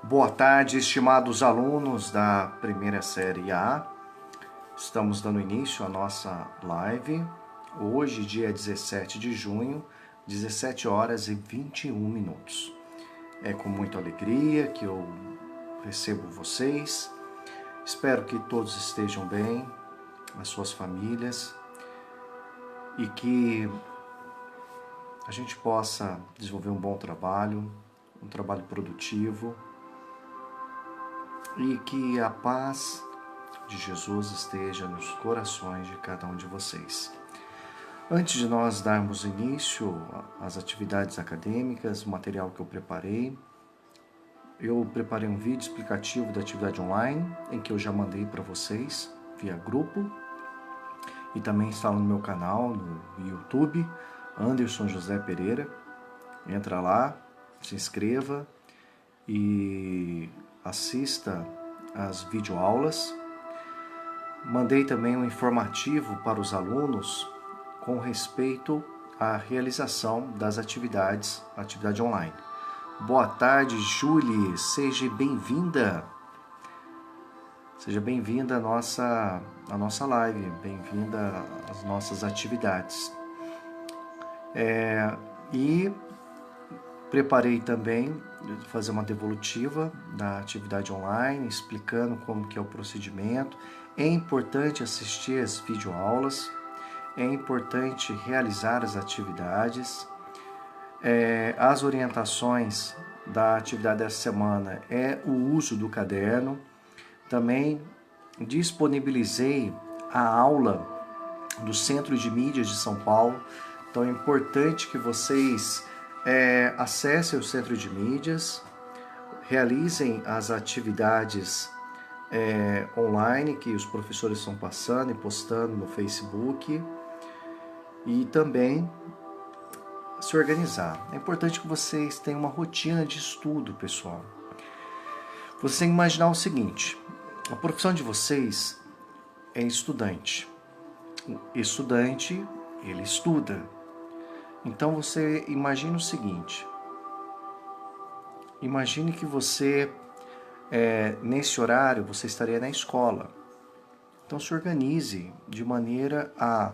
Boa tarde, estimados alunos da primeira série A. Estamos dando início à nossa live. Hoje, dia 17 de junho, 17 horas e 21 minutos. É com muita alegria que eu recebo vocês. Espero que todos estejam bem, as suas famílias, e que a gente possa desenvolver um bom trabalho, um trabalho produtivo, e que a paz de Jesus esteja nos corações de cada um de vocês. Antes de nós darmos início às atividades acadêmicas, o material que eu preparei um vídeo explicativo da atividade online, em que eu já mandei para vocês via grupo, e também está no meu canal no YouTube, Anderson José Pereira. Entra lá, se inscreva e assista às videoaulas. Mandei também um informativo para os alunos com respeito à realização das atividade online. Boa tarde, Julie, seja bem-vinda. Seja bem-vinda à nossa live, bem-vinda às nossas atividades. E preparei também fazer uma devolutiva da atividade online, explicando como que é o procedimento. É importante assistir as videoaulas, é importante realizar as atividades. As orientações da atividade dessa semana é o uso do caderno. Também disponibilizei a aula do Centro de Mídias de São Paulo. Então é importante que vocês acessem o Centro de Mídias, realizem as atividades online que os professores estão passando e postando no Facebook, e também se organizar. É importante que vocês tenham uma rotina de estudo, pessoal. Você tem que imaginar o seguinte: a profissão de vocês é estudante. O estudante, ele estuda. Então você imagina o seguinte: imagine que você, nesse horário, você estaria na escola. Então se organize de maneira a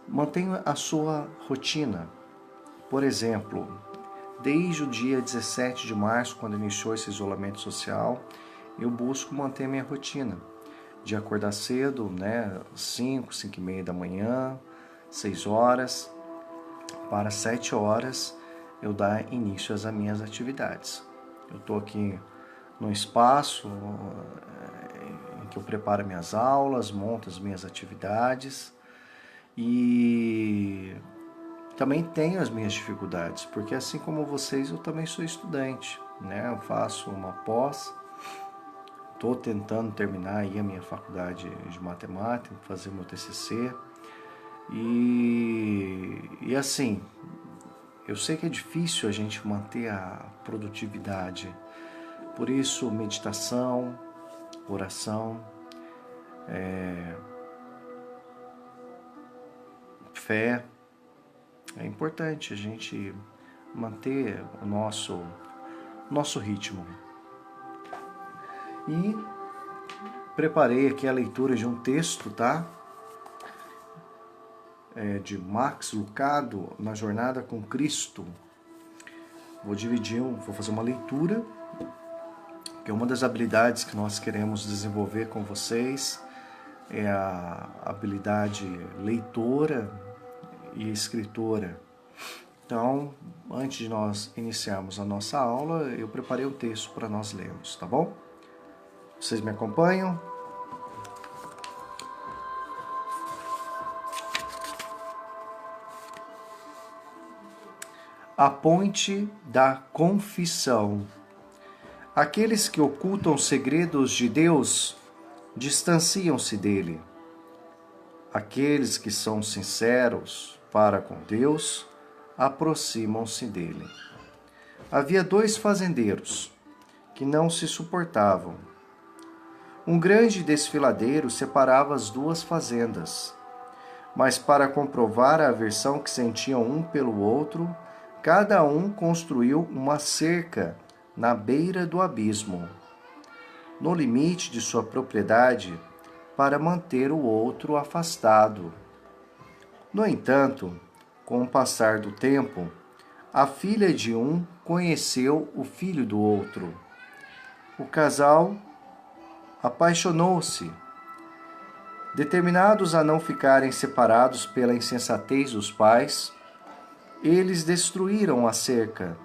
manter a sua rotina. Por exemplo, desde o dia 17 de março, quando iniciou esse isolamento social, eu busco manter minha rotina de acordar cedo, 5, 5 e meia da manhã, 6 horas, para 7 horas eu dar início às minhas atividades. Eu estou aqui num espaço em que eu preparo minhas aulas, monto as minhas atividades, e também tenho as minhas dificuldades, porque assim como vocês, eu também sou estudante, Eu faço uma pós, estou tentando terminar aí a minha faculdade de matemática, fazer meu TCC, e assim, eu sei que é difícil a gente manter a produtividade. Por isso, meditação, oração, fé. É importante a gente manter o nosso ritmo. E preparei aqui a leitura de um texto, tá? De Max Lucado, Na Jornada com Cristo. Vou fazer uma leitura, que é uma das habilidades que nós queremos desenvolver com vocês, é a habilidade leitora e escritora. Então, antes de nós iniciarmos a nossa aula, eu preparei um texto para nós lermos, tá bom? Vocês me acompanham? A ponte da confissão. Aqueles que ocultam segredos de Deus distanciam-se dele. Aqueles que são sinceros para com Deus aproximam-se dele. Havia 2 fazendeiros que não se suportavam. Um grande desfiladeiro separava as 2 fazendas, mas para comprovar a aversão que sentiam um pelo outro, cada um construiu uma cerca na beira do abismo, no limite de sua propriedade, para manter o outro afastado. No entanto, com o passar do tempo, a filha de um conheceu o filho do outro. O casal apaixonou-se. Determinados a não ficarem separados pela insensatez dos pais, eles destruíram a cerca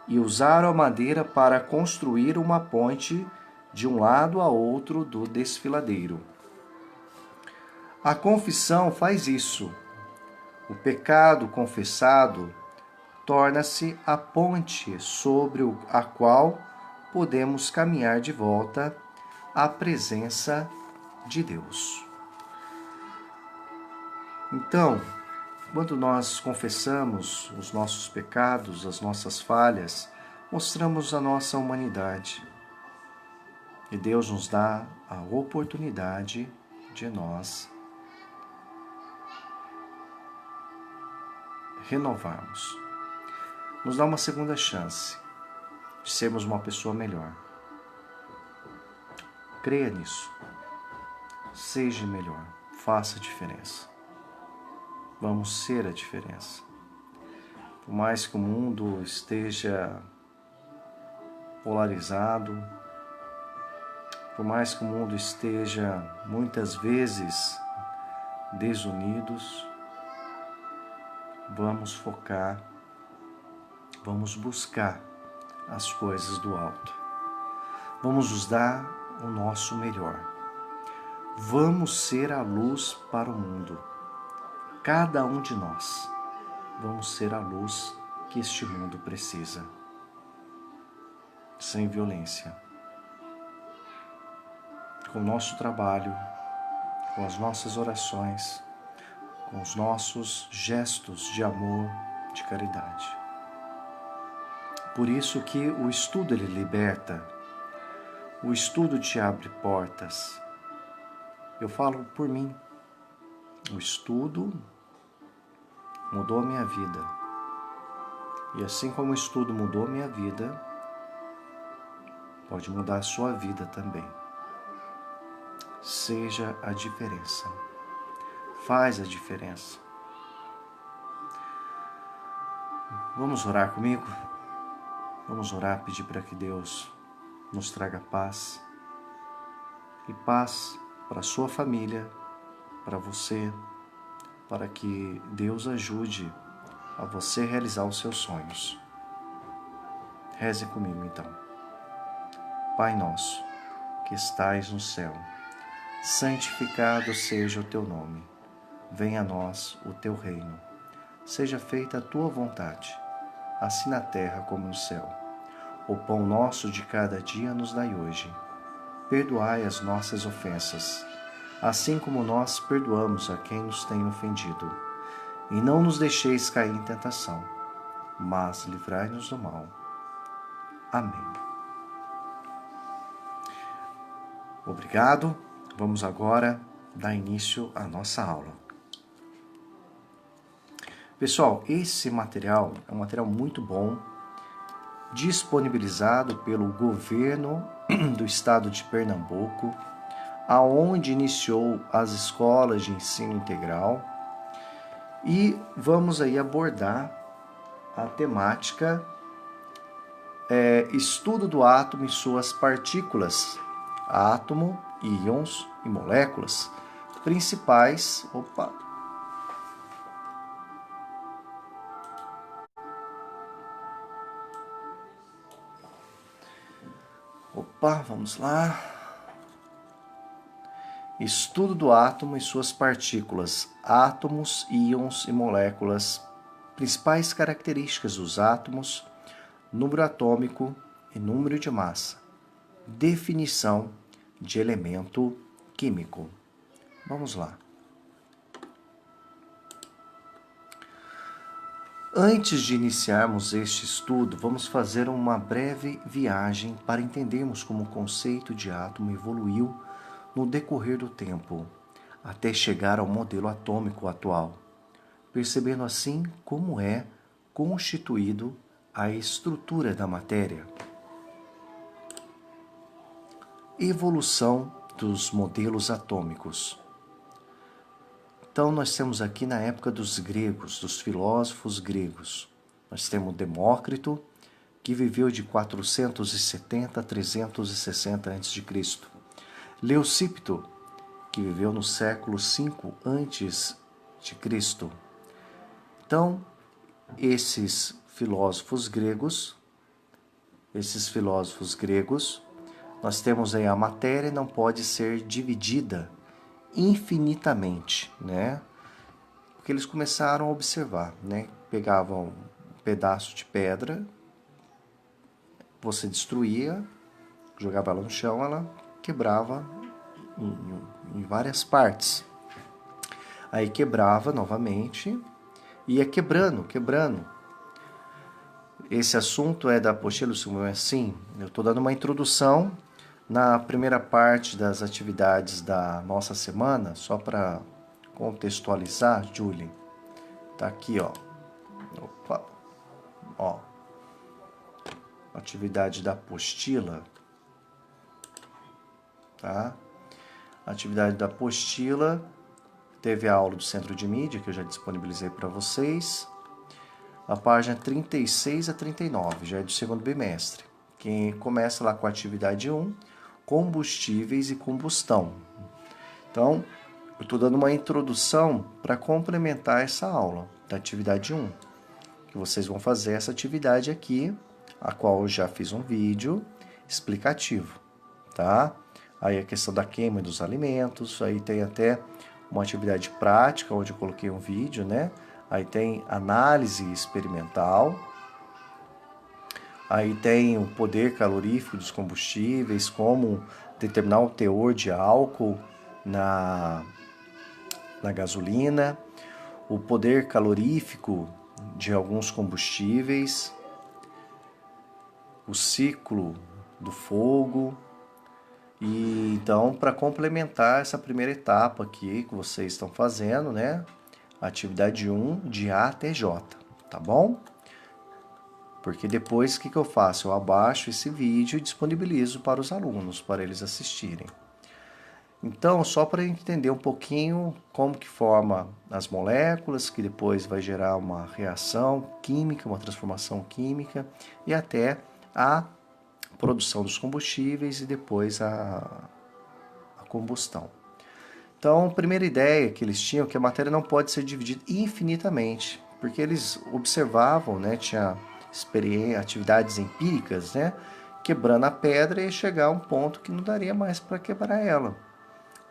e usaram a madeira para construir uma ponte de um lado a outro do desfiladeiro. A confissão faz isso. O pecado confessado torna-se a ponte sobre a qual podemos caminhar de volta à presença de Deus. Então, quando nós confessamos os nossos pecados, as nossas falhas, mostramos a nossa humanidade. E Deus nos dá a oportunidade de nós renovarmos. Nos dá uma segunda chance de sermos uma pessoa melhor. Creia nisso. Seja melhor. Faça a diferença. Vamos ser a diferença. Por mais que o mundo esteja polarizado, por mais que o mundo esteja muitas vezes desunidos, vamos focar, vamos buscar as coisas do alto. Vamos nos dar o nosso melhor. Vamos ser a luz para o mundo. Cada um de nós. Vamos ser a luz que este mundo precisa. Sem violência. Com o nosso trabalho, com as nossas orações, com os nossos gestos de amor, de caridade. Por isso que o estudo ele liberta, o estudo te abre portas. Eu falo por mim, o estudo mudou a minha vida. E assim como o estudo mudou a minha vida, pode mudar a sua vida também. Seja a diferença. Faz a diferença. Vamos orar comigo? Vamos orar, pedir para que Deus nos traga paz. E paz para a sua família, para você, para que Deus ajude a você realizar os seus sonhos. Reze comigo então. Pai nosso, que estais no céu, santificado seja o teu nome. Venha a nós o teu reino. Seja feita a tua vontade, assim na terra como no céu. O pão nosso de cada dia nos dai hoje. Perdoai as nossas ofensas, assim como nós perdoamos a quem nos tem ofendido. E não nos deixeis cair em tentação, mas livrai-nos do mal. Amém. Obrigado. Vamos agora dar início à nossa aula. Pessoal, esse material é um material muito bom, disponibilizado pelo governo do estado de Pernambuco, aonde iniciou as escolas de ensino integral, e vamos aí abordar a temática estudo do átomo e suas partículas, átomo, íons e moléculas principais. Vamos lá. Estudo do átomo e suas partículas, átomos, íons e moléculas, principais características dos átomos, número atômico e número de massa, definição de elemento químico. Vamos lá. Antes de iniciarmos este estudo, vamos fazer uma breve viagem para entendermos como o conceito de átomo evoluiu no decorrer do tempo, até chegar ao modelo atômico atual, percebendo assim como é constituído a estrutura da matéria. evolução dos modelos atômicos. Então, nós temos aqui na época dos gregos, dos filósofos gregos. Nós temos Demócrito, que viveu de 470 a 360 a.C. Leucípito, que viveu no século V a.C. Então, esses filósofos gregos, nós temos aí a matéria não pode ser dividida infinitamente, né? Porque eles começaram a observar, né? Pegavam um pedaço de pedra, você destruía, jogava ela no chão, ela quebrava em várias partes. Aí quebrava novamente, ia quebrando. Esse assunto é da apostila do segundo assim. Eu estou dando uma introdução na primeira parte das atividades da nossa semana, só para contextualizar, Julie. Tá aqui, ó. Opa. Ó. Atividade da apostila. Tá? Atividade da apostila. Teve a aula do Centro de Mídia, que eu já disponibilizei para vocês. A página 36 a 39, já é do segundo bimestre. Que começa lá com a atividade 1, combustíveis e combustão. Então, eu estou dando uma introdução para complementar essa aula da atividade 1. Que vocês vão fazer essa atividade aqui, a qual eu já fiz um vídeo explicativo, tá? Aí a questão da queima dos alimentos, aí tem até uma atividade prática, onde eu coloquei um vídeo, né? Aí tem análise experimental, aí tem o poder calorífico dos combustíveis, como determinar o teor de álcool na gasolina, o poder calorífico de alguns combustíveis, o ciclo do fogo. E então, para complementar essa primeira etapa aqui que vocês estão fazendo, né? Atividade 1 de A até J, tá bom? Porque depois o que eu faço? Eu abaixo esse vídeo e disponibilizo para os alunos, para eles assistirem. Então, só para entender um pouquinho como que forma as moléculas, que depois vai gerar uma reação química, uma transformação química, e até a produção dos combustíveis e depois a combustão. Então, a primeira ideia que eles tinham é que a matéria não pode ser dividida infinitamente, porque eles observavam, né, tinha atividades empíricas, né, quebrando a pedra e chegar a um ponto que não daria mais para quebrar ela.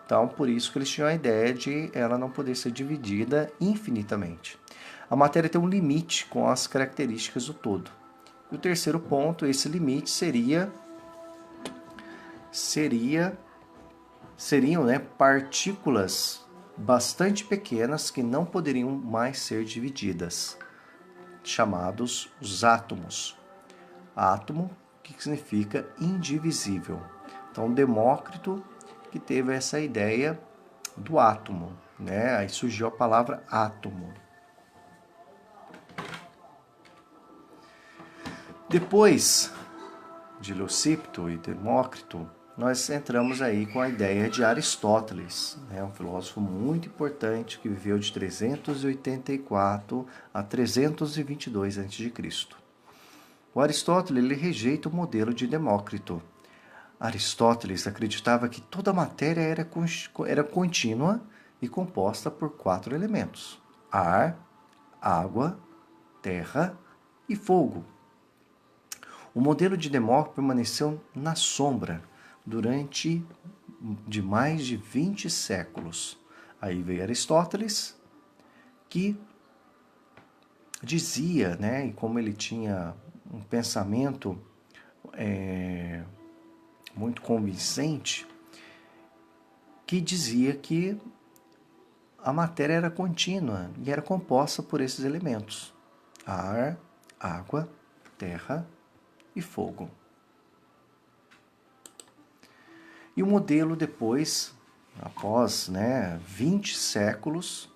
Então, por isso que eles tinham a ideia de ela não poder ser dividida infinitamente. A matéria tem um limite com as características do todo. E o terceiro ponto, esse limite seriam, né, partículas bastante pequenas que não poderiam mais ser divididas, chamados os átomos. Átomo, que significa indivisível. Então, Demócrito que teve essa ideia do átomo, né? Aí surgiu a palavra átomo. Depois de Leucípito e Demócrito, nós entramos aí com a ideia de Aristóteles, né? Um filósofo muito importante que viveu de 384 a 322 a.C. O Aristóteles ele rejeita o modelo de Demócrito. Aristóteles acreditava que toda a matéria era contínua e composta por 4 elementos: ar, água, terra e fogo. O modelo de Demócrito permaneceu na sombra durante de mais de 20 séculos. Aí veio Aristóteles, que dizia, né, e como ele tinha um pensamento muito convincente, que dizia que a matéria era contínua e era composta por esses elementos: ar, água, terra e fogo. E o modelo depois, após 20 séculos,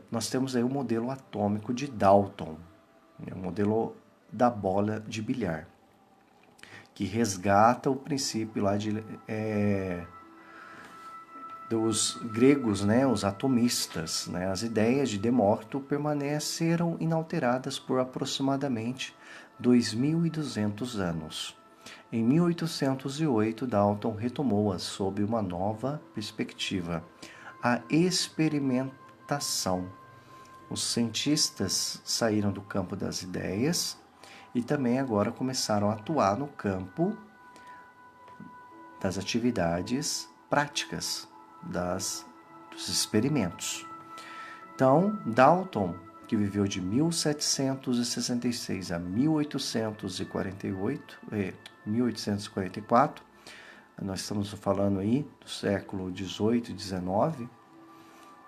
nós temos aí o modelo atômico de Dalton, o modelo da bola de bilhar, que resgata o princípio lá dos gregos, né, os atomistas. Né? As ideias de Demócrito permaneceram inalteradas por aproximadamente 2.200 anos. Em 1808, Dalton retomou-as sob uma nova perspectiva, a experimentação. Os cientistas saíram do campo das ideias e também agora começaram a atuar no campo das atividades práticas, dos experimentos. Então, Dalton, que viveu de 1766 a 1844, nós estamos falando aí do século XVIII e XIX,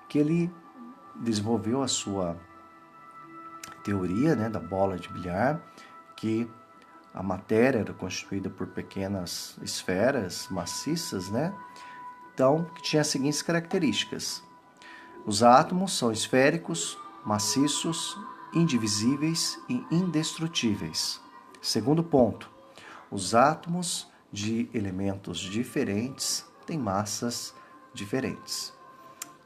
que ele desenvolveu a sua teoria, né, da bola de bilhar, que a matéria era constituída por pequenas esferas maciças, né? Então, que tinha as seguintes características. Os átomos são esféricos, maciços, indivisíveis e indestrutíveis. Segundo ponto, os átomos de elementos diferentes têm massas diferentes.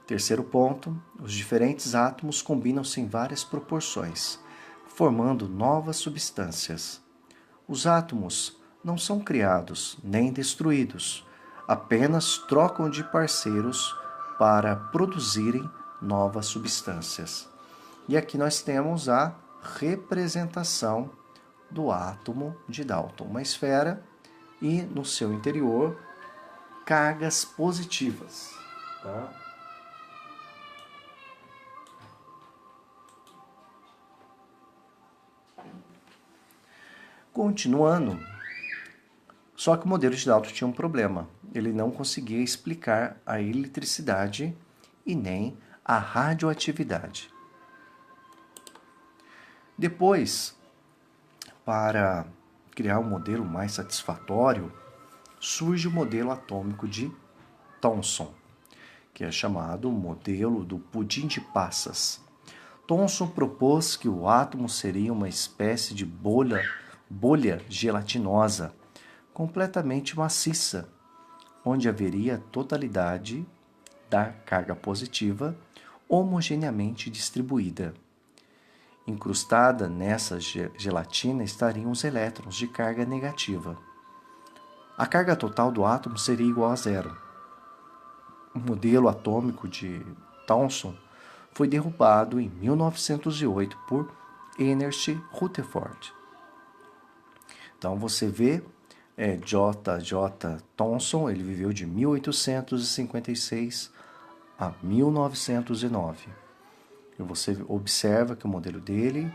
Terceiro ponto, os diferentes átomos combinam-se em várias proporções, formando novas substâncias. Os átomos não são criados nem destruídos, apenas trocam de parceiros para produzirem novas substâncias. E aqui nós temos a representação do átomo de Dalton, uma esfera e no seu interior cargas positivas. Tá? Continuando, só que o modelo de Dalton tinha um problema. Ele não conseguia explicar a eletricidade e nem a radioatividade. Depois, para criar um modelo mais satisfatório, surge o modelo atômico de Thomson, que é chamado modelo do pudim de passas. Thomson propôs que o átomo seria uma espécie de bolha gelatinosa, completamente maciça, onde haveria totalidade da carga positiva homogeneamente distribuída. Incrustada nessa gelatina estariam os elétrons de carga negativa. A carga total do átomo seria igual a zero. O modelo atômico de Thomson foi derrubado em 1908 por Ernest Rutherford. Então você vê J.J. Thomson, ele viveu de 1856 a 1909. E você observa que o modelo dele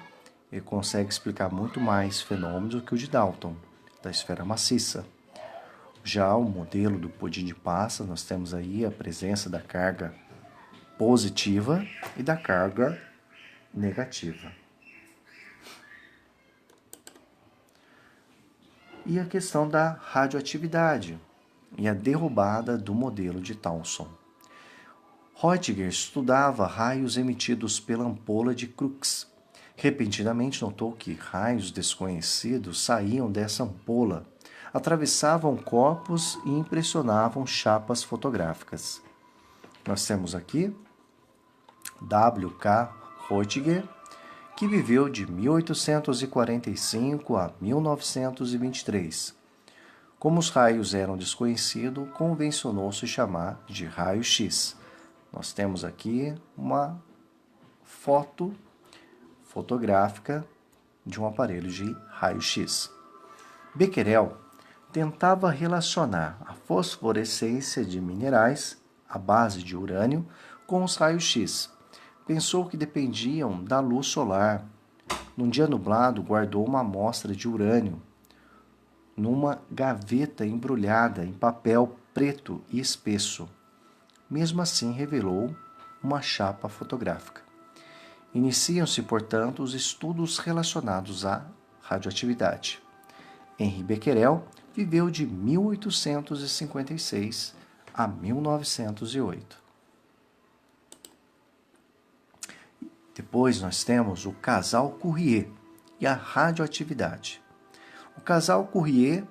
ele consegue explicar muito mais fenômenos do que o de Dalton, da esfera maciça. Já o modelo do pudim de passa, nós temos aí a presença da carga positiva e da carga negativa. E a questão da radioatividade e a derrubada do modelo de Thomson. Röntgen estudava raios emitidos pela ampola de Crookes. Repentinamente notou que raios desconhecidos saíam dessa ampola, atravessavam corpos e impressionavam chapas fotográficas. Nós temos aqui W.K. Röntgen, que viveu de 1845 a 1923. Como os raios eram desconhecidos, convencionou-se chamar de raio-x. Nós temos aqui uma foto fotográfica de um aparelho de raio-x. Becquerel tentava relacionar a fosforescência de minerais à base de urânio com os raios-x. Pensou que dependiam da luz solar. Num dia nublado, guardou uma amostra de urânio numa gaveta embrulhada em papel preto e espesso. Mesmo assim, revelou uma chapa fotográfica. Iniciam-se, portanto, os estudos relacionados à radioatividade. Henri Becquerel viveu de 1856 a 1908. Depois nós temos o casal Curie e a radioatividade. O casal Curie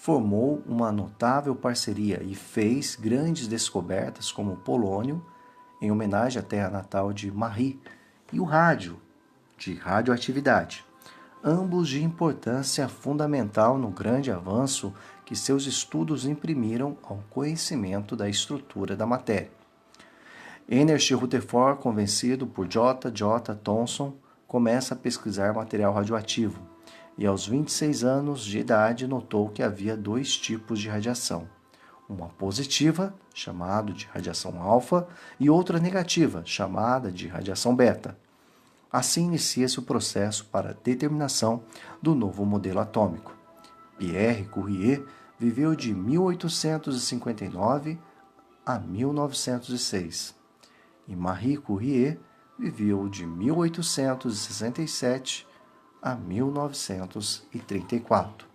formou uma notável parceria e fez grandes descobertas como o polônio, em homenagem à terra natal de Marie, e o rádio, de radioatividade, ambos de importância fundamental no grande avanço que seus estudos imprimiram ao conhecimento da estrutura da matéria. Ernest Rutherford, convencido por J. J. Thomson, começa a pesquisar material radioativo e, aos 26 anos de idade, notou que havia dois tipos de radiação: uma positiva, chamada de radiação alfa, e outra negativa, chamada de radiação beta. Assim inicia-se o processo para a determinação do novo modelo atômico. Pierre Curie viveu de 1859 a 1906 e Marie Curie viveu de 1867 a 1934.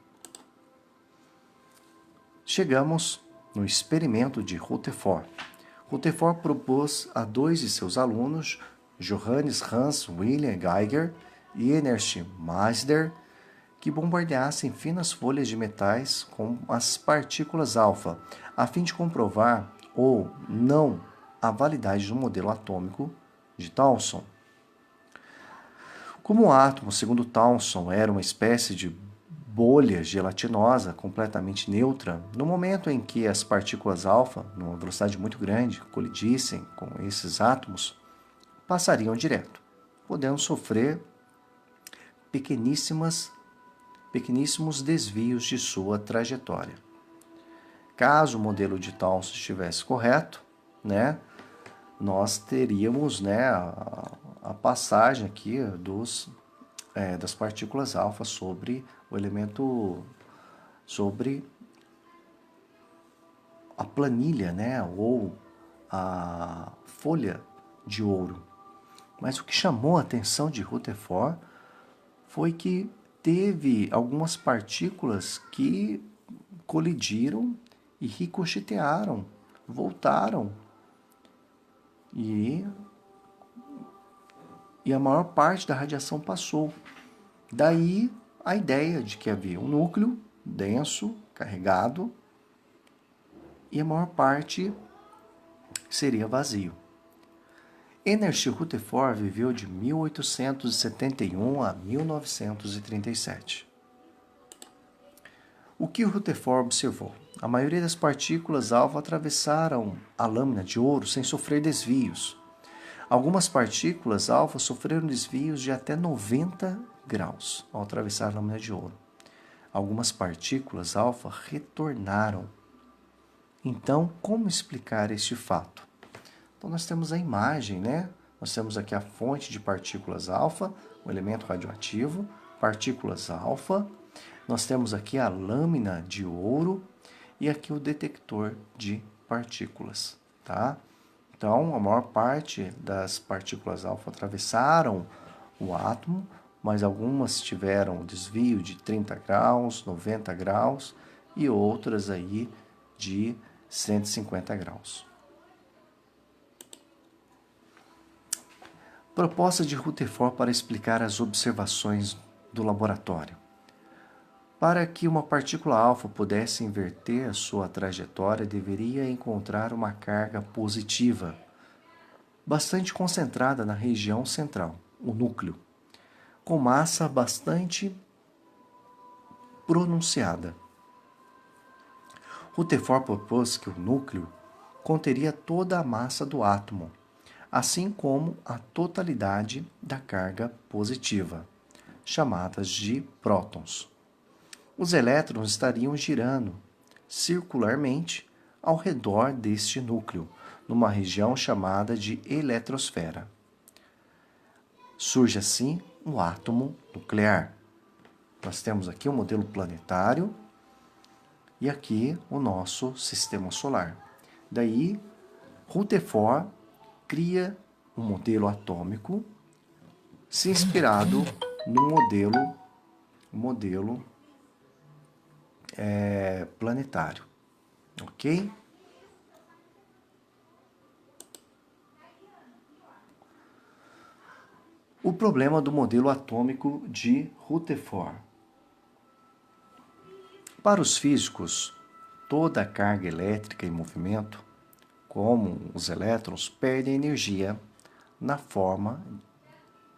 Chegamos no experimento de Rutherford. Rutherford propôs a dois de seus alunos, Johannes Hans Wilhelm Geiger e Ernst Masder, que bombardeassem finas folhas de metais com as partículas alfa, a fim de comprovar ou não a validade do modelo atômico de Thomson. Como o átomo, segundo Thomson, era uma espécie de bolha gelatinosa completamente neutra, no momento em que as partículas alfa, numa velocidade muito grande, colidissem com esses átomos, passariam direto, podendo sofrer pequeníssimos desvios de sua trajetória. Caso o modelo de Thomson estivesse correto, nós teríamos a passagem aqui das partículas alfa sobre o elemento, sobre a planilha, ou a folha de ouro. Mas o que chamou a atenção de Rutherford foi que teve algumas partículas que colidiram e ricochetearam, voltaram. E a maior parte da radiação passou. Daí a ideia de que havia um núcleo denso, carregado, e a maior parte seria vazio. Ernest Rutherford viveu de 1871 a 1937. O que Rutherford observou? A maioria das partículas alfa atravessaram a lâmina de ouro sem sofrer desvios. Algumas partículas alfa sofreram desvios de até 90 graus ao atravessar a lâmina de ouro. Algumas partículas alfa retornaram. Então, como explicar este fato? Então, nós temos a imagem, Nós temos aqui a fonte de partículas alfa, o elemento radioativo, partículas alfa. Nós temos aqui a lâmina de ouro e aqui o detector de partículas, tá? Então, a maior parte das partículas alfa atravessaram o átomo, mas algumas tiveram desvio de 30 graus, 90 graus e outras aí de 150 graus. Proposta de Rutherford para explicar as observações do laboratório. Para que uma partícula alfa pudesse inverter a sua trajetória, deveria encontrar uma carga positiva, bastante concentrada na região central, o núcleo, com massa bastante pronunciada. Rutherford propôs que o núcleo conteria toda a massa do átomo, assim como a totalidade da carga positiva, chamadas de prótons. Os elétrons estariam girando circularmente ao redor deste núcleo, numa região chamada de eletrosfera. Surge assim o átomo nuclear. Nós temos aqui o modelo planetário e aqui o nosso sistema solar. Daí, Rutherford cria um modelo atômico se inspirado no modelo planetário, ok? O problema do modelo atômico de Rutherford. Para os físicos, toda carga elétrica em movimento, como os elétrons, perdem energia na forma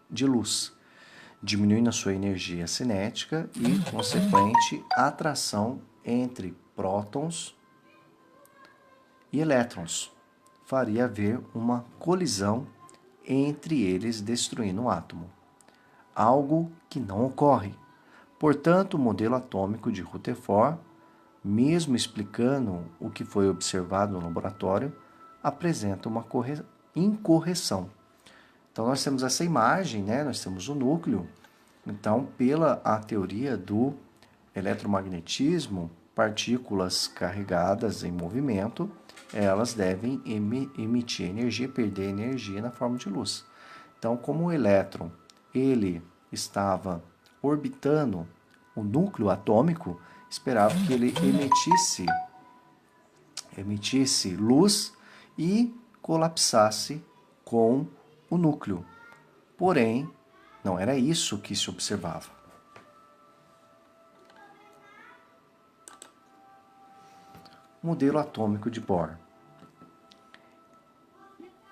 de luz, diminuindo a sua energia cinética e consequente atração entre prótons e elétrons. Faria haver uma colisão entre eles, destruindo o átomo. Algo que não ocorre. Portanto, o modelo atômico de Rutherford, mesmo explicando o que foi observado no laboratório, apresenta uma incorreção. Então, nós temos essa imagem, né? Nós temos o núcleo. Então, pela a teoria do eletromagnetismo, partículas carregadas em movimento, elas devem emitir energia, perder energia na forma de luz. Então, como o elétron ele estava orbitando o núcleo atômico, esperava que ele emitisse luz e colapsasse com o núcleo. Porém, não era isso que se observava. Modelo atômico de Bohr.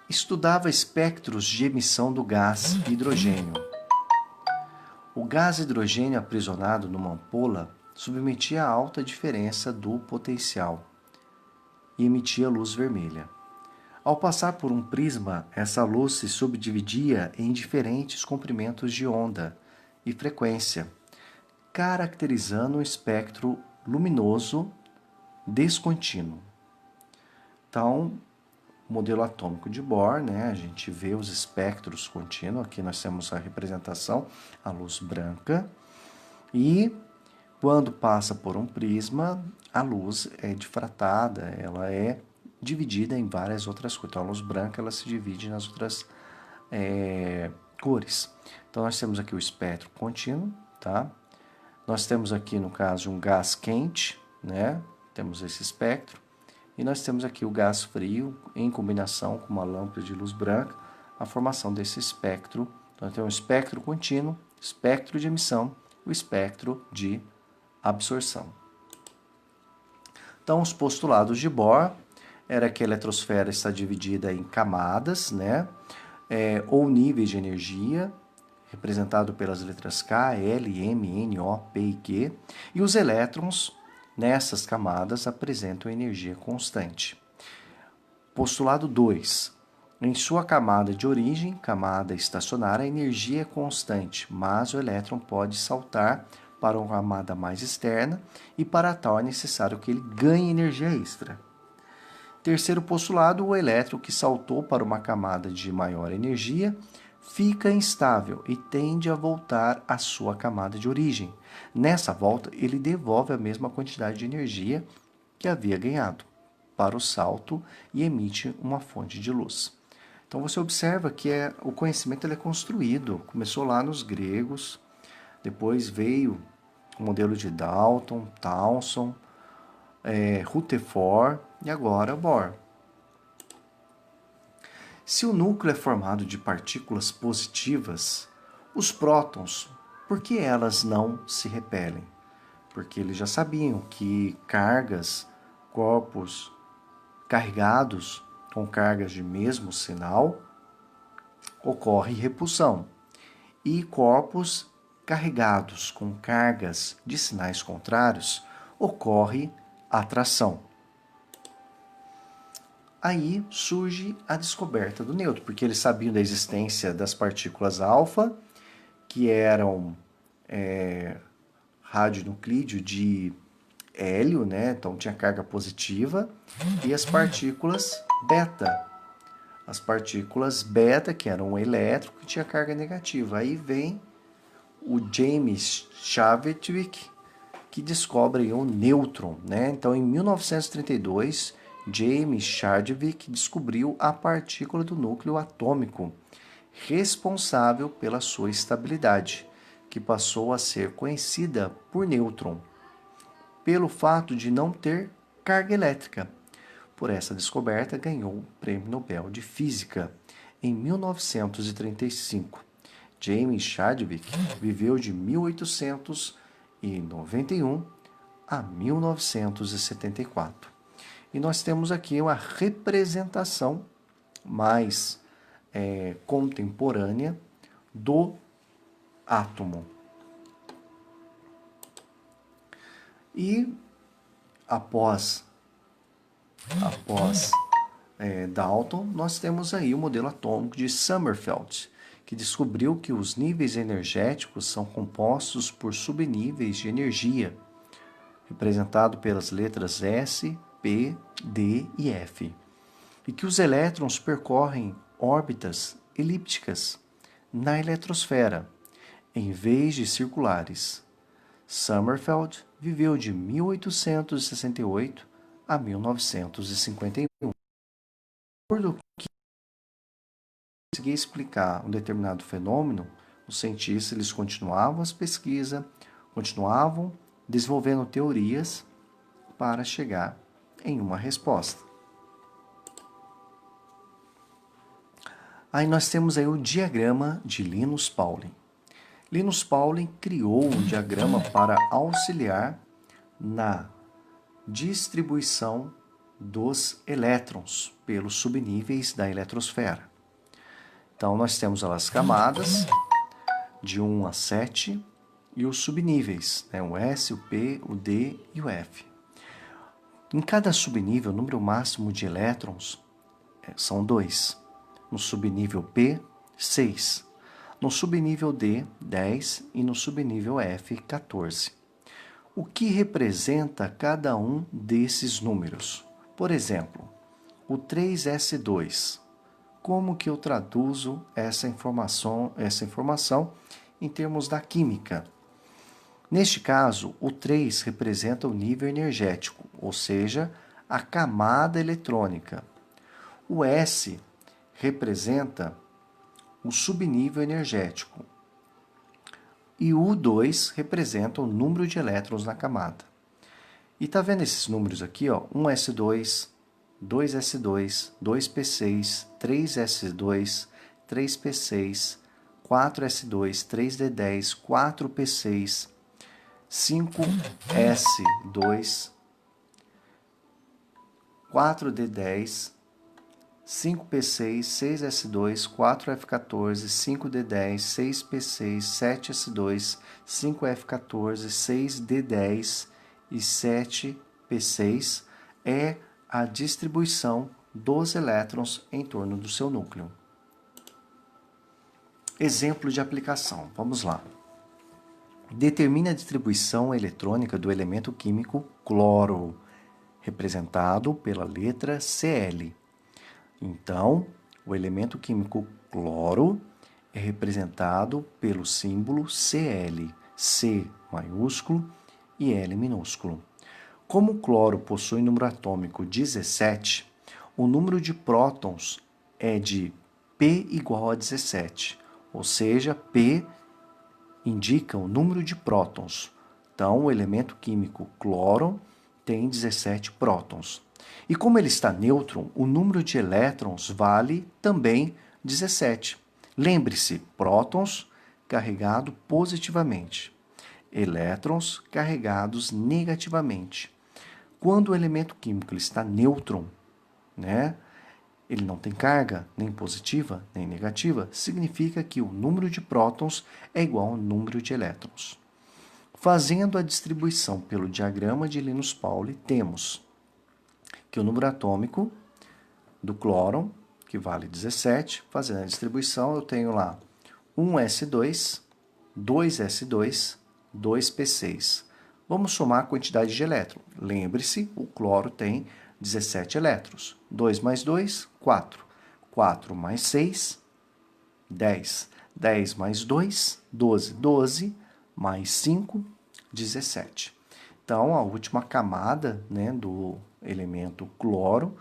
Estudava espectros de emissão do gás hidrogênio. O gás hidrogênio aprisionado numa ampola submetia a alta diferença do potencial e emitia luz vermelha. Ao passar por um prisma, essa luz se subdividia em diferentes comprimentos de onda e frequência, caracterizando um espectro luminoso descontínuo. Então, modelo atômico de Bohr, né? A gente vê os espectros contínuos. Aqui nós temos a representação, a luz branca. E quando passa por um prisma, a luz é difratada, ela é dividida em várias outras cores. Então, a luz branca ela se divide nas outras cores. Então, nós temos aqui o espectro contínuo, tá? Nós temos aqui, no caso, um gás quente, né? Temos esse espectro. E nós temos aqui o gás frio, em combinação com uma lâmpada de luz branca, a formação desse espectro. Então, tem um espectro contínuo, espectro de emissão, o espectro de absorção. Então, os postulados de Bohr era que a eletrosfera está dividida em camadas, né? Ou níveis de energia, representado pelas letras K, L, M, N, O, P e Q, e os elétrons nessas camadas apresentam energia constante. Postulado 2. Em sua camada de origem, camada estacionária, a energia é constante, mas o elétron pode saltar para uma camada mais externa e para tal é necessário que ele ganhe energia extra. Terceiro postulado, o elétron que saltou para uma camada de maior energia fica instável e tende a voltar à sua camada de origem. Nessa volta, ele devolve a mesma quantidade de energia que havia ganhado para o salto e emite uma fonte de luz. Então você observa que o conhecimento ele é construído. Começou lá nos gregos, depois veio o modelo de Dalton, Thomson, Rutherford e agora Bohr. Se o núcleo é formado de partículas positivas, os prótons, por que elas não se repelem? Porque eles já sabiam que corpos carregados com cargas de mesmo sinal, ocorre repulsão. E corpos carregados com cargas de sinais contrários, ocorre atração. Aí surge a descoberta do nêutron, porque eles sabiam da existência das partículas alfa, que eram radionuclídeo de hélio, né? Então tinha carga positiva, e as partículas beta. As partículas beta, que eram um elétron, que tinha carga negativa. Aí vem o James Chadwick, que descobre o nêutron, né? Então, em 1932, James Chadwick descobriu a partícula do núcleo atômico, responsável pela sua estabilidade, que passou a ser conhecida por nêutron, pelo fato de não ter carga elétrica. Por essa descoberta, ganhou o Prêmio Nobel de Física em 1935. James Chadwick viveu de 1891 a 1974. E nós temos aqui uma representação mais contemporânea do átomo. E após Dalton, nós temos aí o modelo atômico de Sommerfeld, que descobriu que os níveis energéticos são compostos por subníveis de energia, representado pelas letras S, P, D e F, e que os elétrons percorrem órbitas elípticas na eletrosfera, em vez de circulares. Sommerfeld viveu de 1868 a 1951. De acordo que conseguir explicar um determinado fenômeno, os cientistas eles continuavam as pesquisas, continuavam desenvolvendo teorias para chegar em uma resposta. Aí nós temos aí o diagrama de Linus Pauling. Linus Pauling criou um diagrama para auxiliar na distribuição dos elétrons pelos subníveis da eletrosfera. Então, nós temos as camadas de 1 a 7 e os subníveis, né? O S, o P, o D e o F. Em cada subnível, o número máximo de elétrons são 2. No subnível P, 6. No subnível D, 10 e no subnível F, 14. O que representa cada um desses números? Por exemplo, o 3S2. Como que eu traduzo essa informação em termos da química? Neste caso, o 3 representa o nível energético, ou seja, a camada eletrônica. O S representa o subnível energético. E o 2 representa o número de elétrons na camada. E tá vendo esses números aqui, ó? 1S2, 2S2, 2P6, 3S2, 3P6, 4S2, 3D10, 4P6, 5S2, 4D10, 5P6, 6S2, 4F14, 5D10, 6P6, 7S2, 5F14, 6D10 e 7P6 é a distribuição dos elétrons em torno do seu núcleo. Exemplo de aplicação. Vamos lá. Determine a distribuição eletrônica do elemento químico cloro, representado pela letra Cl. Então, o elemento químico cloro é representado pelo símbolo Cl, C maiúsculo e L minúsculo. Como o cloro possui número atômico 17, o número de prótons é de P igual a 17, ou seja, P indica o número de prótons. Então, o elemento químico cloro tem 17 prótons. E como ele está neutro, o número de elétrons vale também 17. Lembre-se, prótons carregado positivamente, elétrons carregados negativamente. Quando o elemento químico ele está neutro, né, ele não tem carga nem positiva nem negativa, significa que o número de prótons é igual ao número de elétrons. Fazendo a distribuição pelo diagrama de Linus Pauling, temos que o número atômico do cloro, que vale 17, fazendo a distribuição, eu tenho lá 1S2, 2S2, 2P6. Vamos somar a quantidade de elétrons. Lembre-se, o cloro tem 17 elétrons. 2 mais 2, 4. 4 mais 6, 10. 10 mais 2, 12. 12 mais 5, 17. Então, a última camada, né, do elemento cloro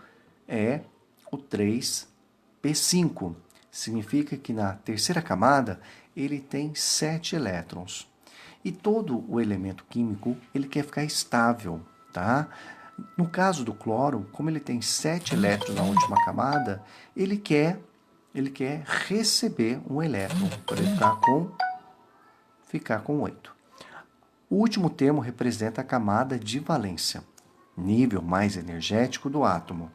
é o 3P5. Significa que na terceira camada ele tem 7 elétrons. E todo o elemento químico ele quer ficar estável, tá? No caso do cloro, como ele tem 7 elétrons na última camada, ele quer receber um elétron para ele ficar com 8. O último termo representa a camada de valência, nível mais energético do átomo.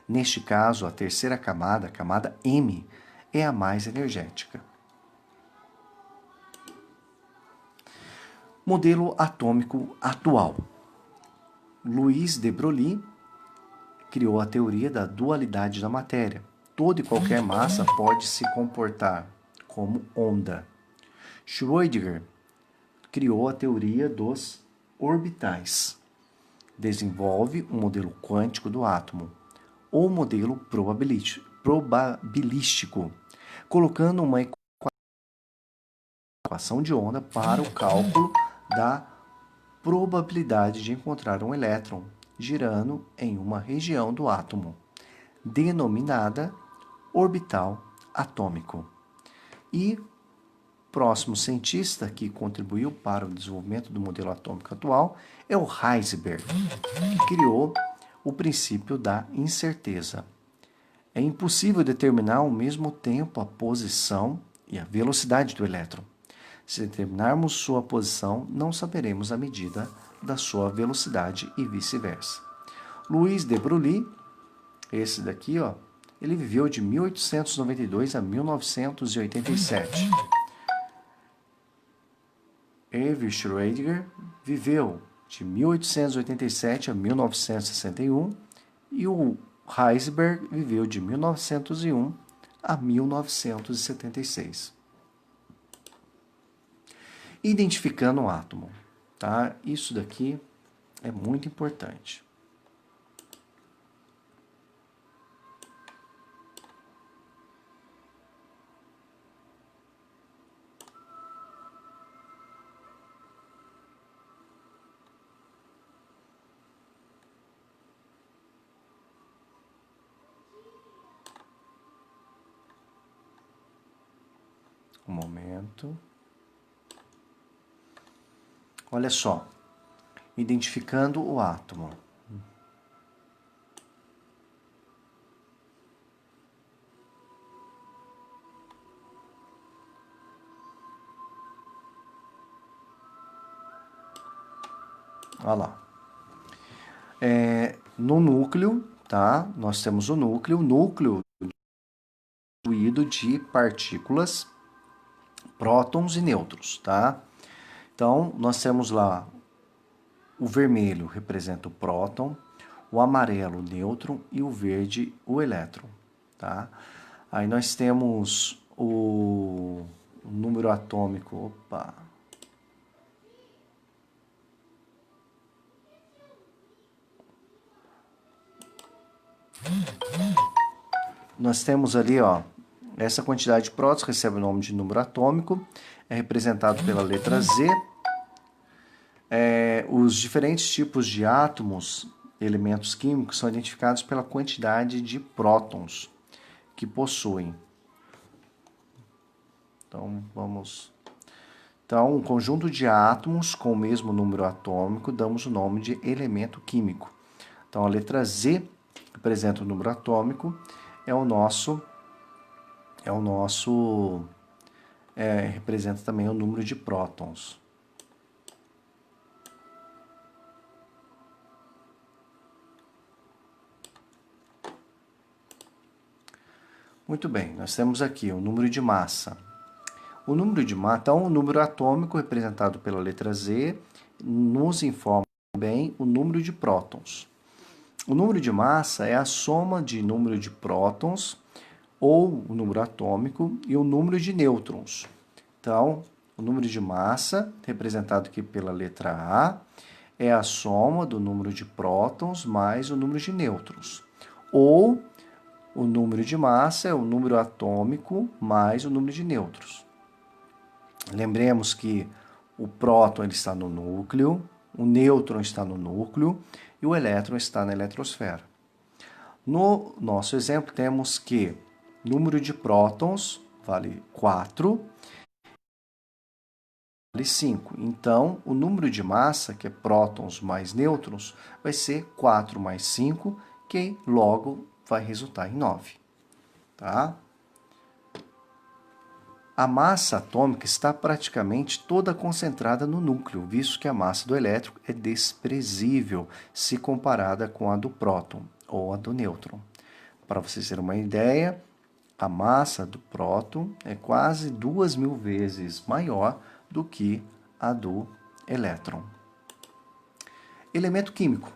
Neste caso, a terceira camada, a camada M, é a mais energética. Modelo atômico atual. Louis de Broglie criou a teoria da dualidade da matéria. Toda e qualquer massa pode se comportar como onda. Schrödinger criou a teoria dos orbitais. Desenvolve um modelo quântico do átomo, ou modelo probabilístico, colocando uma equação de onda para o cálculo da probabilidade de encontrar um elétron girando em uma região do átomo, denominada orbital atômico. E próximo cientista que contribuiu para o desenvolvimento do modelo atômico atual é o Heisenberg, que criou o princípio da incerteza. É impossível determinar ao mesmo tempo a posição e a velocidade do elétron. Se determinarmos sua posição, não saberemos a medida da sua velocidade e vice-versa. Louis de Broglie, esse daqui, ó, ele viveu de 1892 a 1987. Erwin Schrödinger viveu de 1887 a 1961 e o Heisenberg viveu de 1901 a 1976. Identificando o átomo, tá? Isso daqui é muito importante. Um momento. Olha só, identificando o átomo. Olha lá. No núcleo, tá? Nós temos o núcleo constituído de partículas, prótons e nêutrons, tá? Então, nós temos lá o vermelho representa o próton, o amarelo o nêutron e o verde o elétron, tá? Aí nós temos o número atômico, Nós temos ali, ó, essa quantidade de prótons recebe o nome de número atômico, é representado pela letra Z. Os diferentes tipos de átomos, elementos químicos, são identificados pela quantidade de prótons que possuem. Então, Então, um conjunto de átomos com o mesmo número atômico, damos o nome de elemento químico. Então, a letra Z representa o número atômico, representa também o número de prótons. Muito bem, nós temos aqui o número de massa. O número de massa, então, o número atômico representado pela letra Z nos informa também o número de prótons. O número de massa é a soma de número de prótons ou o número atômico e o número de nêutrons. Então, o número de massa, representado aqui pela letra A, é a soma do número de prótons mais o número de nêutrons. Ou o número de massa é o número atômico mais o número de nêutrons. Lembremos que o próton ele está no núcleo, o nêutron está no núcleo e o elétron está na eletrosfera. No nosso exemplo, temos que número de prótons vale 4, vale 5. Então, o número de massa, que é prótons mais nêutrons, vai ser 4 mais 5, que logo vai resultar em 9. Tá? A massa atômica está praticamente toda concentrada no núcleo, visto que a massa do elétron é desprezível se comparada com a do próton ou a do nêutron. Para vocês terem uma ideia, a massa do próton é quase 2.000 vezes maior do que a do elétron. Elemento químico.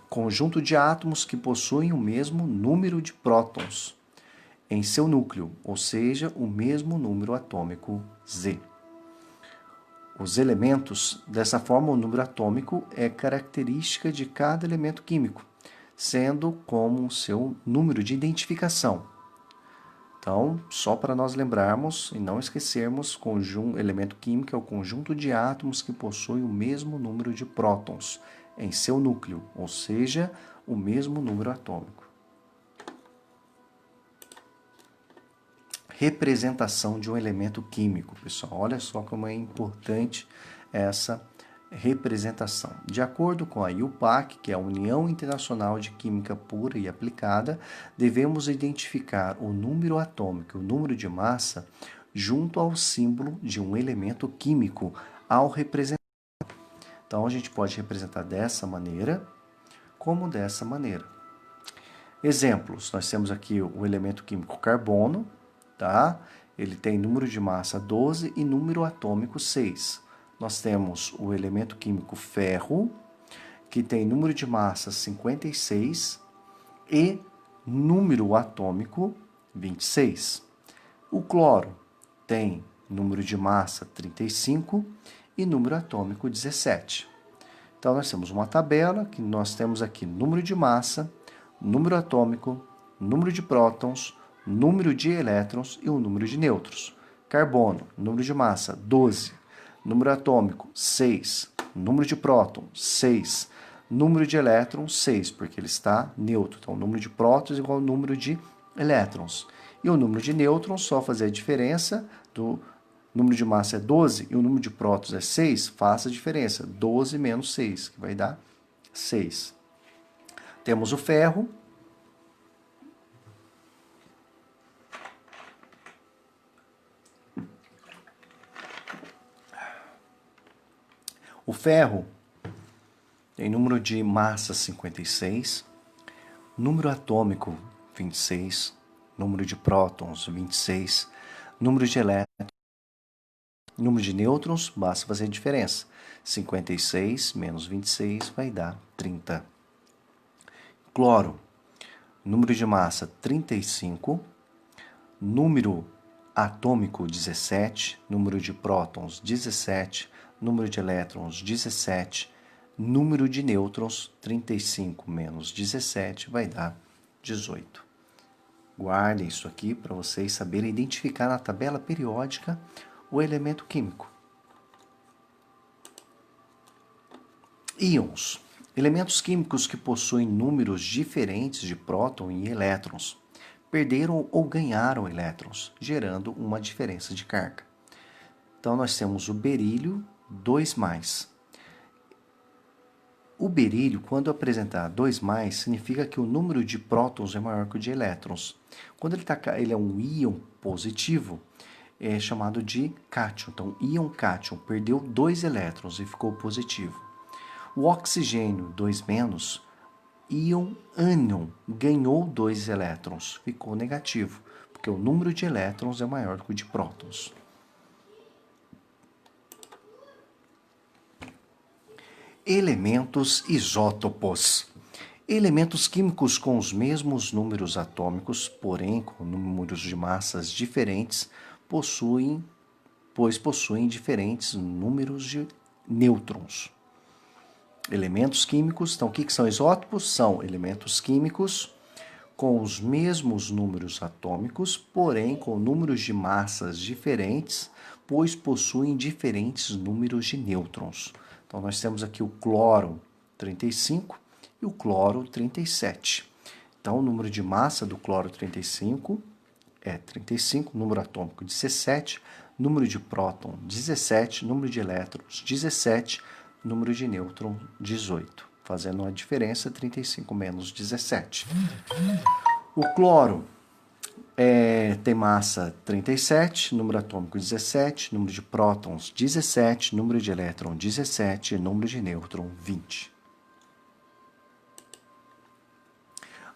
Conjunto de átomos que possuem o mesmo número de prótons em seu núcleo, ou seja, o mesmo número atômico Z. Os elementos, dessa forma, o número atômico é característica de cada elemento químico, sendo como seu número de identificação. Então, só para nós lembrarmos e não esquecermos, elemento químico é o conjunto de átomos que possuem o mesmo número de prótons em seu núcleo, ou seja, o mesmo número atômico. Representação de um elemento químico, pessoal. Olha só como é importante essa representação. De acordo com a IUPAC, que é a União Internacional de Química Pura e Aplicada, devemos identificar o número atômico, o número de massa, junto ao símbolo de um elemento químico ao representar. Então, a gente pode representar dessa maneira, como dessa maneira. Exemplos, nós temos aqui o elemento químico carbono, tá? Ele tem número de massa 12 e número atômico 6. Nós temos o elemento químico ferro, que tem número de massa 56 e número atômico 26. O cloro tem número de massa 35 e número atômico 17. Então, nós temos uma tabela que nós temos aqui número de massa, número atômico, número de prótons, número de elétrons e o número de nêutrons. Carbono, número de massa 12, número atômico 6, número de próton 6, número de elétrons 6, porque ele está neutro. Então, o número de prótons é igual ao número de elétrons. E o número de nêutrons, só fazer a diferença do número de massa é 12 e o número de prótons é 6, faça a diferença. 12 menos 6, que vai dar 6. Temos o ferro. O ferro tem número de massa 56, número atômico 26, número de prótons 26, número de elétrons, número de nêutrons, basta fazer a diferença. 56 menos 26 vai dar 30. Cloro, número de massa 35, número atômico 17, número de prótons 17, número de elétrons 17, número de nêutrons 35 menos 17 vai dar 18. Guardem isso aqui para vocês saberem identificar na tabela periódica o elemento químico. Íons. Elementos químicos que possuem números diferentes de próton e elétrons perderam ou ganharam elétrons, gerando uma diferença de carga. Então, nós temos o berílio 2+. O berílio, quando apresentar 2+, significa que o número de prótons é maior que o de elétrons. Quando ele é um íon positivo, é chamado de cátion. Então, íon cátion perdeu 2 elétrons e ficou positivo. O oxigênio 2-, íon ânion ganhou 2 elétrons, ficou negativo, porque o número de elétrons é maior que o de prótons. Elementos isótopos. Elementos químicos com os mesmos números atômicos, porém com números de massas diferentes, possuem diferentes números de nêutrons. Elementos químicos, então o que são isótopos? São elementos químicos com os mesmos números atômicos, porém com números de massas diferentes, pois possuem diferentes números de nêutrons. Então, nós temos aqui o cloro 35 e o cloro 37. Então, o número de massa do cloro 35 é 35, número atômico 17, número de próton 17, número de elétrons 17, número de nêutron 18. Fazendo a diferença, 35 menos 17. O cloro Tem massa 37, número atômico 17, número de prótons 17, número de elétron 17, número de nêutron 20.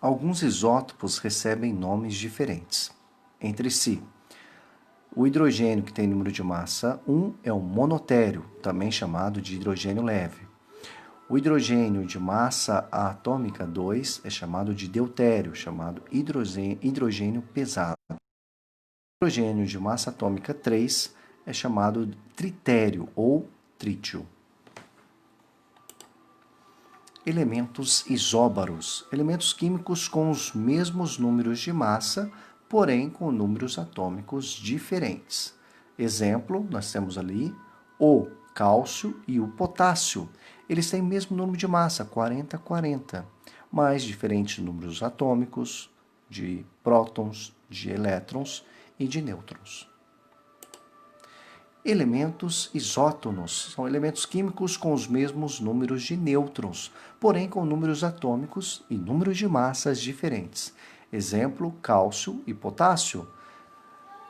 Alguns isótopos recebem nomes diferentes entre si. O hidrogênio, que tem número de massa 1, é um monotério, também chamado de hidrogênio leve. O hidrogênio de massa atômica 2 é chamado de deutério, chamado hidrogênio pesado. O hidrogênio de massa atômica 3 é chamado de tritério ou trítio. Elementos isóbaros, elementos químicos com os mesmos números de massa, porém com números atômicos diferentes. Exemplo, nós temos ali o cálcio e o potássio. Eles têm o mesmo número de massa, 40, 40, mas diferentes números atômicos, de prótons, de elétrons e de nêutrons. Elementos isótonos são elementos químicos com os mesmos números de nêutrons, porém com números atômicos e números de massas diferentes. Exemplo, cálcio e potássio.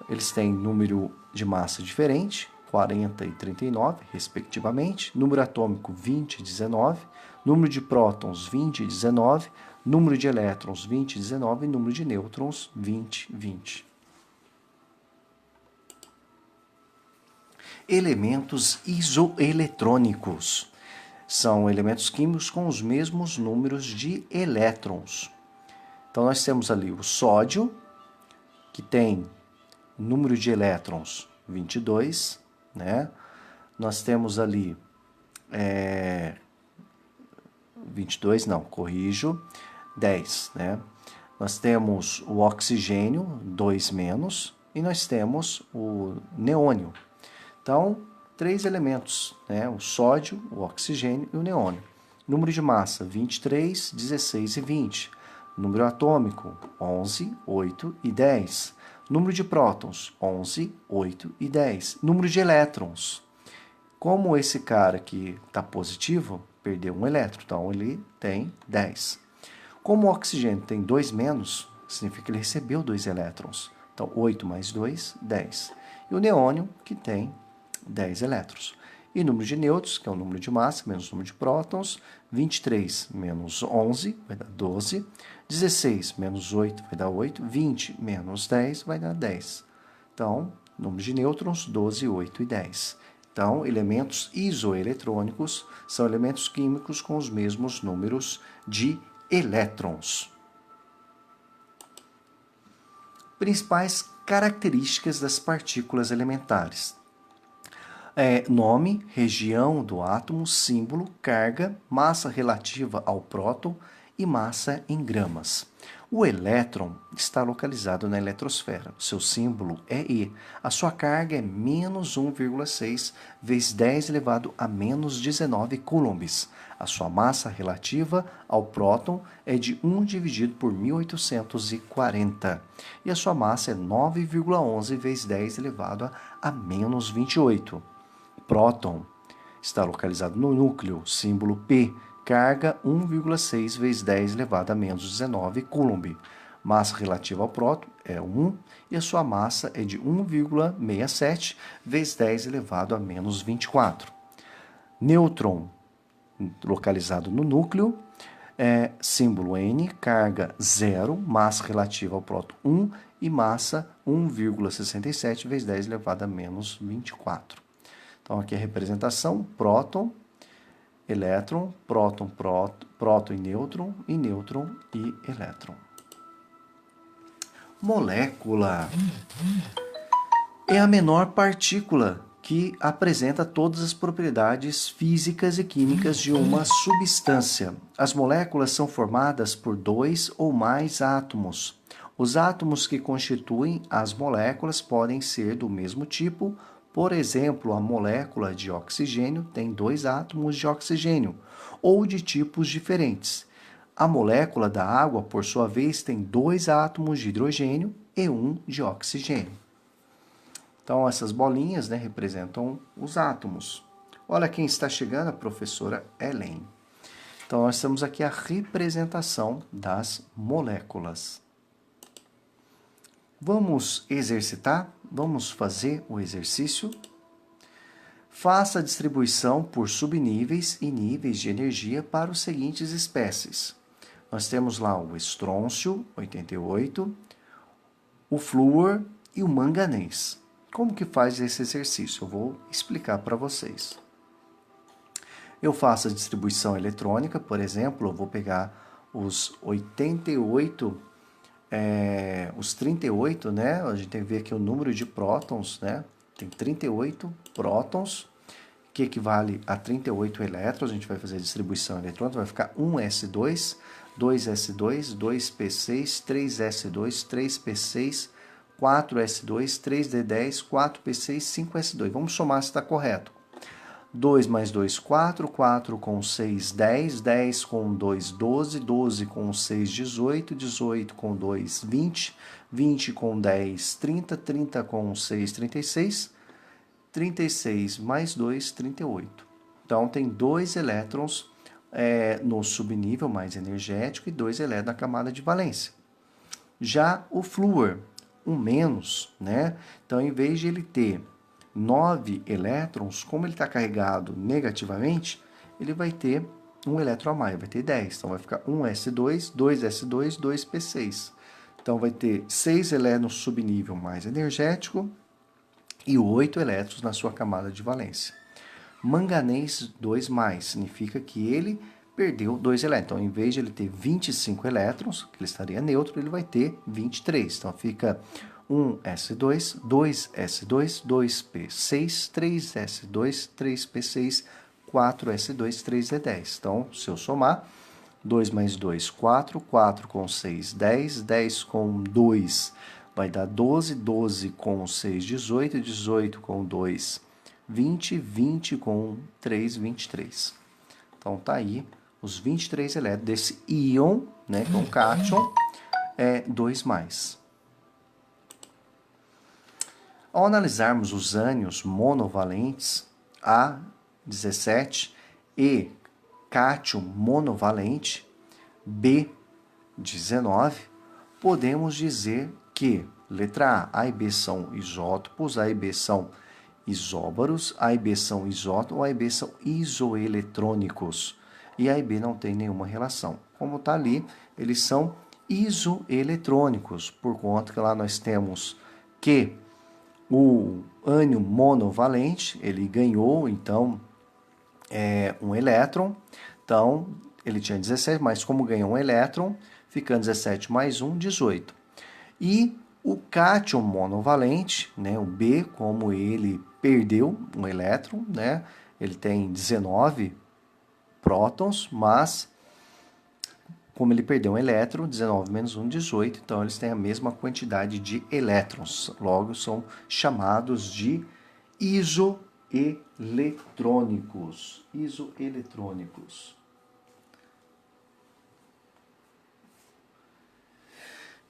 Eles têm número de massa diferente, 40 e 39, respectivamente, número atômico 20 e 19, número de prótons 20 e 19, número de elétrons 20 e 19 e número de nêutrons 20 e 20. Elementos isoeletrônicos são elementos químicos com os mesmos números de elétrons. Então, nós temos ali o sódio, que tem número de elétrons 22, né? Nós temos ali 22, não, corrijo, 10, né? Nós temos o oxigênio, 2 menos, e nós temos o neônio. Então, 3 elementos, né? O sódio, o oxigênio e o neônio. Número de massa, 23, 16 e 20. Número atômico, 11, 8 e 10. Número de prótons, 11, 8 e 10. Número de elétrons. Como esse cara aqui está positivo, perdeu um elétron, então ele tem 10. Como o oxigênio tem 2 menos, significa que ele recebeu 2 elétrons. Então, 8 mais 2, 10. E o neônio, que tem 10 elétrons. E número de nêutrons, que é o número de massa, menos o número de prótons, 23 menos 11 vai dar 12, 16 menos 8 vai dar 8, 20 menos 10 vai dar 10. Então, número de nêutrons, 12, 8 e 10. Então, elementos isoeletrônicos são elementos químicos com os mesmos números de elétrons. Principais características das partículas elementares. Nome, região do átomo, símbolo, carga, massa relativa ao próton e massa em gramas. O elétron está localizado na eletrosfera. O seu símbolo é E. A sua carga é menos 1,6 vezes 10 elevado a menos 19 coulombs. A sua massa relativa ao próton é de 1 dividido por 1840. E a sua massa é 9,11 vezes 10 elevado a menos 28. Próton está localizado no núcleo, símbolo P, carga 1,6 vezes 10 elevado a menos 19 coulomb. Massa relativa ao próton é 1 e a sua massa é de 1,67 vezes 10 elevado a menos 24. Nêutron, localizado no núcleo, símbolo N, carga 0, massa relativa ao próton 1 e massa 1,67 vezes 10 elevado a menos 24. Então, aqui a representação, próton, elétron, próton e nêutron e elétron. Molécula é a menor partícula que apresenta todas as propriedades físicas e químicas de uma substância. As moléculas são formadas por 2 ou mais átomos. Os átomos que constituem as moléculas podem ser do mesmo tipo. Por exemplo, a molécula de oxigênio tem 2 átomos de oxigênio, ou de tipos diferentes. A molécula da água, por sua vez, tem 2 átomos de hidrogênio e 1 de oxigênio. Então, essas bolinhas, né, representam os átomos. Olha quem está chegando, a professora Ellen. Então, nós temos aqui a representação das moléculas. Vamos exercitar? Vamos fazer o exercício? Faça a distribuição por subníveis e níveis de energia para os seguintes espécies. Nós temos lá o estrôncio, 88, o flúor e o manganês. Como que faz esse exercício? Eu vou explicar para vocês. Eu faço a distribuição eletrônica, por exemplo, eu vou pegar os 88, os 38, né? A gente tem que ver aqui o número de prótons, né? Tem 38 prótons, que equivale a 38 elétrons. A gente vai fazer a distribuição eletrônica, vai ficar 1s2, 2s2, 2p6, 3s2, 3p6, 4s2, 3d10, 4p6, 5s2. Vamos somar se está correto. 2 mais 2, 4, 4 com 6, 10, 10 com 2, 12, 12 com 6, 18, 18 com 2, 20, 20 com 10, 30, 30 com 6, 36, 36 mais 2, 38. Então, tem 2 elétrons no subnível mais energético e 2 elétrons na camada de valência. Já o flúor, um menos, né? Então, em vez de ele ter 9 elétrons, como ele está carregado negativamente, ele vai ter um elétron a mais, vai ter 10. Então, vai ficar 1s2, 2s2, 2p6. Então, vai ter 6 elétrons no subnível mais energético e 8 elétrons na sua camada de valência. Manganês 2+, significa que ele perdeu 2 elétrons. Então, em vez de ele ter 25 elétrons, que ele estaria neutro, ele vai ter 23. Então, fica 1s2, 2s2, 2p6, 3s2, 3p6, 4s2, 3d10. Então, se eu somar, 2 mais 2, 4, 4 com 6, 10, 10 com 2, vai dar 12, 12 com 6, 18, 18 com 2, 20, 20 com 3, 23. Então, tá aí os 23 elétrons desse íon, né, que é um cátion, 2+. Ao analisarmos os ânions monovalentes A17 e cátion monovalente B19, podemos dizer que, letra A e B são isótopos, A e B são isóbaros, A e B são isótopos, A e B são isoeletrônicos. E A e B não tem nenhuma relação. Como está ali, eles são isoeletrônicos, por conta que lá nós temos que o ânion monovalente, ele ganhou, então, um elétron. Então, ele tinha 17, mas como ganhou um elétron, ficando 17 mais 1, 18. E o cátion monovalente, né, o B, como ele perdeu um elétron, né, ele tem 19 prótons, mas como ele perdeu um elétron, 19 menos 1, 18, então eles têm a mesma quantidade de elétrons. Logo, são chamados de isoeletrônicos. Isoeletrônicos.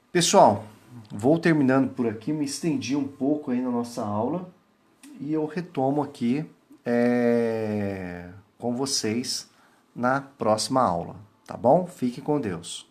Pessoal, vou terminando por aqui, me estendi um pouco aí na nossa aula e eu retomo aqui com vocês na próxima aula, tá bom? Fique com Deus.